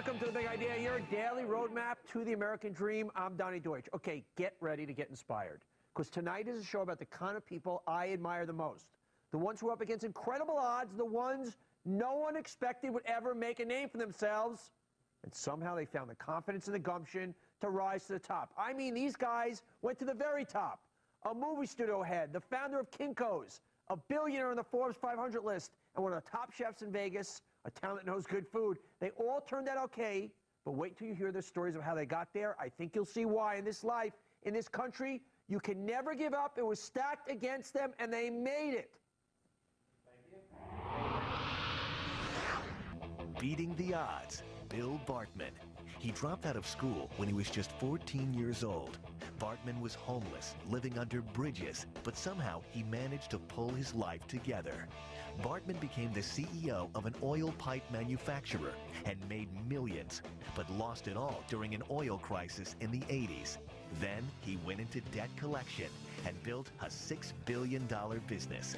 Welcome to The Big Idea, your daily roadmap to the American dream. I'm Donny Deutsch. Okay, get ready to get inspired, because tonight is a show about the kind of people I admire the most. The ones who are up against incredible odds, the ones no one expected would ever make a name for themselves, and somehow they found the confidence and the gumption to rise to the top. I mean, these guys went to the very top. A movie studio head, the founder of Kinko's, a billionaire on the Forbes 500 list, and one of the top chefs in Vegas, a town that knows good food. They all turned out okay, but wait till you hear their stories of how they got there. I think you'll see why. In this life, in this country, you can never give up. It was stacked against them, and they made it. Thank you. Beating the odds, Bill Bartmann. He dropped out of school when he was just 14 years old. Bartmann was homeless, living under bridges, but somehow he managed to pull his life together. Bartmann became the CEO of an oil pipe manufacturer and made millions, but lost it all during an oil crisis in the 80s. Then he went into debt collection and built a $6 billion business.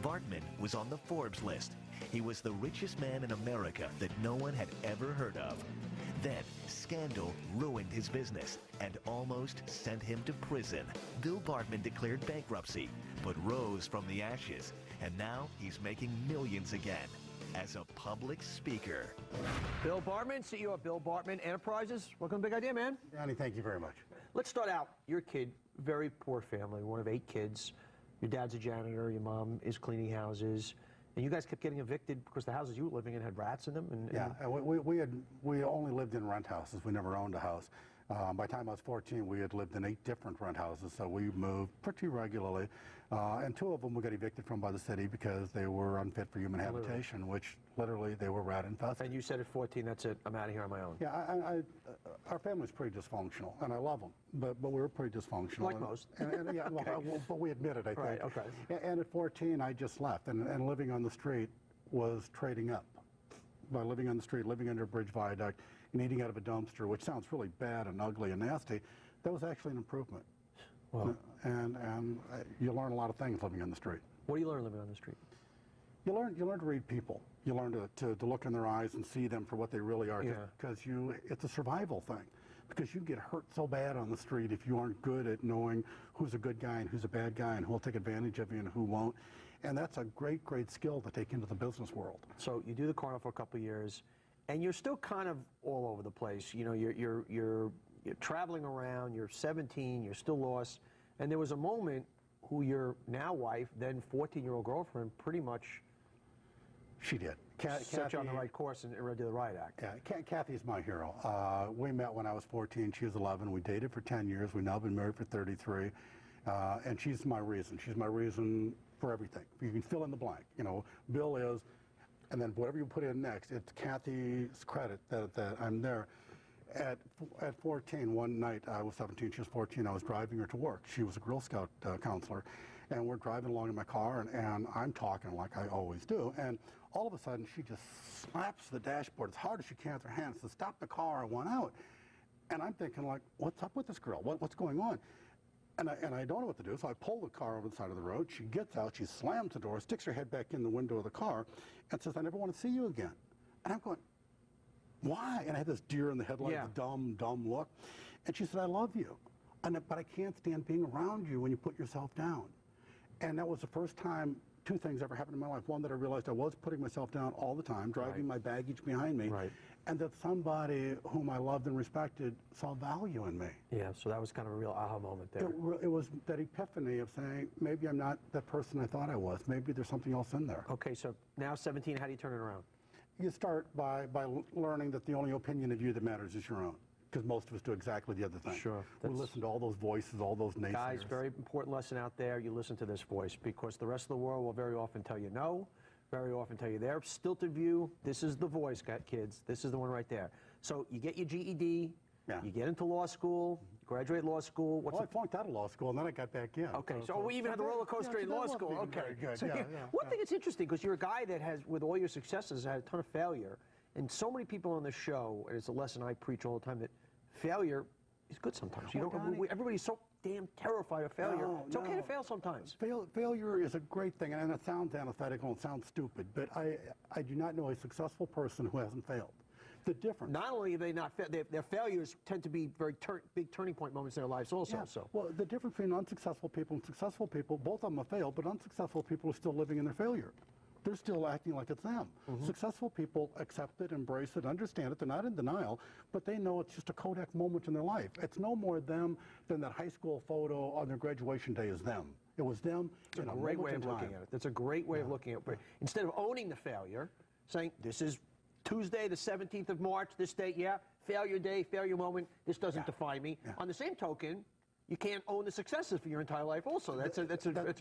Bartmann was on the Forbes list. He was the richest man in America that no one had ever heard of. Then, scandal ruined his business and almost sent him to prison. Bill Bartmann declared bankruptcy, but rose from the ashes, and now he's making millions again as a public speaker. Bill Bartmann, CEO of Bill Bartmann Enterprises. Welcome to Big Idea, man. Donny, thank you very much. Let's start out. Your kid, very poor family, one of 8 kids. Your dad's a janitor, your mom is cleaning houses. And you guys kept getting evicted because the houses you were living in had rats in them? Yeah, we only lived in rent houses. We never owned a house. By the time I was 14, we had lived in 8 different rent houses, so we moved pretty regularly. And 2 of them we got evicted from by the city because they were unfit for human habitation, which literally they were rat infested. And you said at 14, that's it, I'm out of here on my own. Yeah, our family's pretty dysfunctional, and I love them, but we were pretty dysfunctional. Like most. Yeah, Okay. well, but we admit it, I think. Right, okay. And at 14, I just left, and living on the street was trading up. By living on the street, living under a bridge viaduct, and eating out of a dumpster, which sounds really bad and ugly and nasty, that was actually an improvement. Wow. And you learn a lot of things living on the street. What do you learn living on the street? You learn to read people. You learn to look in their eyes and see them for what they really are. Yeah. Because it's a survival thing. Because you get hurt so bad on the street if you aren't good at knowing who's a good guy and who's a bad guy and who will take advantage of you and who won't. And that's a great, great skill to take into the business world. So you do the carnival for a couple of years, and you're still kind of all over the place. You know, you're traveling around. You're 17. You're still lost. And there was a moment who your now wife, then 14-year-old girlfriend, pretty much. She did. Set you on the right course and did the riot act. Yeah, Kathy's my hero. We met when I was 14. She was 11. We dated for 10 years. We've now been married for 33. And she's my reason. She's my reason for everything. You can fill in the blank. You know, Bill is, and then whatever you put in next, it's Kathy's credit that I'm there. At 14, one night, I was 17, she was 14, I was driving her to work. She was a Girl Scout counselor, and we're driving along in my car, and I'm talking like I always do, and all of a sudden, she just slaps the dashboard as hard as she can with her hands to stop the car. I went out, and I'm thinking, like, what's up with this girl? What's going on? And I don't know what to do, so I pull the car over the side of the road. She gets out, she slams the door, sticks her head back in the window of the car, and says, I never want to see you again. And I'm going, why? And I had this deer in the headlights, dumb look. And she said, I love you, but I can't stand being around you when you put yourself down. And that was the first time 2 things ever happened in my life. One, that I realized I was putting myself down all the time, driving my baggage behind me, and that somebody whom I loved and respected saw value in me. Yeah, so that was kind of a real aha moment there. It was that epiphany of saying, maybe I'm not the person I thought I was. Maybe there's something else in there. Okay, so now 17, how do you turn it around? You start by learning that the only opinion of you that matters is your own. Because most of us do exactly the other thing. Sure. We listen to all those voices, all those naysayers. Guys, very important lesson out there. You listen to this voice, because the rest of the world will very often tell you no, very often tell you their stilted view. This is the voice, kids. This is the one right there. So you get your GED. Yeah. You get into law school, graduate law school. I flunked out of law school, and then I got back in. Okay, so we even had the roller coaster in law school. Okay, very good. So one thing that's interesting, because you're a guy that has, with all your successes, had a ton of failure. And so many people on the show, and it's a lesson I preach all the time, that failure is good sometimes. Everybody's so damn terrified of failure. It's okay to fail sometimes. Failure is a great thing, and it sounds antithetical and sounds stupid, but I do not know a successful person who hasn't failed. The difference. Not only have they not, their failures tend to be very big turning point moments in their lives also. Yeah. So. Well, the difference between unsuccessful people and successful people, both of them have failed, but unsuccessful people are still living in their failure. They're still acting like it's them. Successful people accept it, embrace it, understand it. They're not in denial, but they know it's just a Kodak moment in their life. It's no more them than that high school photo on their graduation day is them. It was them. It's a great way of looking at it. That's a great way of looking at it. But instead of owning the failure, saying, this is Tuesday, the 17th of March, this date, failure day, failure moment, this doesn't define me. On the same token, you can't own the successes for your entire life also. That's a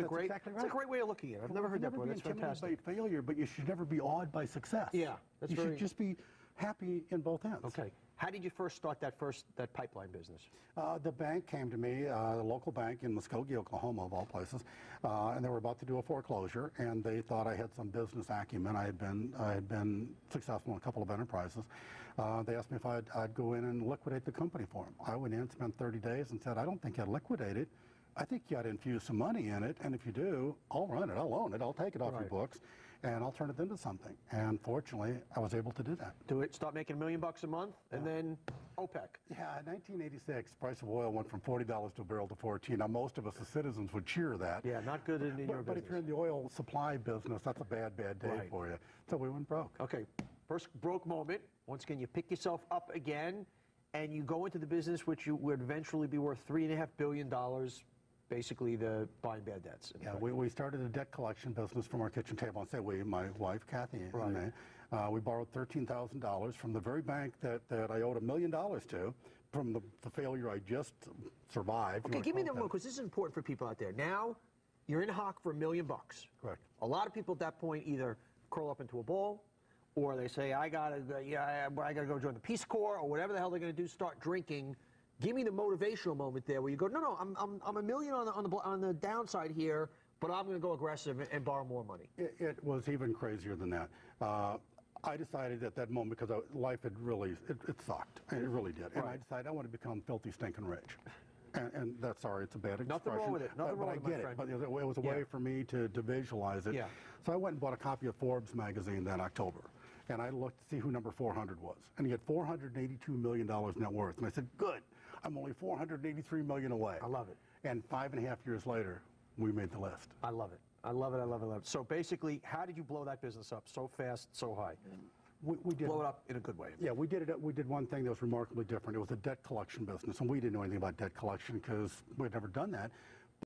great exactly right. It's a great way of looking at it. I've never heard that before. That's fantastic. You by failure, but you should never be awed by success. Yeah, that's you should just be happy in both ends. Okay. How did you first start that pipeline business? The bank came to me, the local bank in Muskogee, Oklahoma, of all places, and they were about to do a foreclosure, and they thought I had some business acumen. I had been successful in a couple of enterprises. They asked me if I'd go in and liquidate the company for them. I went in, spent 30 days, and said, I don't think I'd liquidate it. I think you ought to infuse some money in it, and if you do, I'll run it, I'll own it, I'll take it off your books, and I'll turn it into something. And fortunately, I was able to do that. Do it, start making $1 million a month, and then OPEC. Yeah, in 1986, price of oil went from $40 a barrel to 14. Now, most of us as citizens would cheer that. Yeah, not good in your business. But if you're in the oil supply business, that's a bad day for you. So we went broke. Okay, first broke moment. Once again, you pick yourself up again, and you go into the business which you would eventually be worth $3.5 billion, basically the buying bad debts. Yeah, we started a debt collection business from our kitchen table. I say we, my wife, Kathy, and me. We borrowed $13,000 from the very bank that I owed $1 million to, from the failure I just survived. Okay, give me the one, because this is important for people out there. Now, you're in hock for $1 million. Correct. A lot of people at that point either curl up into a ball, or they say, I gotta go join the Peace Corps, or whatever the hell they're gonna do, start drinking. Give me the motivational moment there where you go, no, I'm $1 million on the downside here, but I'm going to go aggressive and borrow more money. It was even crazier than that. I decided at that moment, because life had really, it sucked. It really did. And I decided I want to become filthy, stinking rich. And that's, sorry, it's a bad expression. Nothing wrong with it. Nothing wrong with it, my friend. But it was a way for me to visualize it. Yeah. So I went and bought a copy of Forbes magazine that October. And I looked to see who number 400 was. And he had $482 million net worth. And I said, good. I'm only $483 million away. I love it. And 5.5 years later, we made the list. I love it. I love it. I love it. I love it. So basically, how did you blow that business up so fast, so high? We did blow it up in a good way. Yeah, we did it. We did one thing that was remarkably different. It was a debt collection business, and we didn't know anything about debt collection because we'd never done that.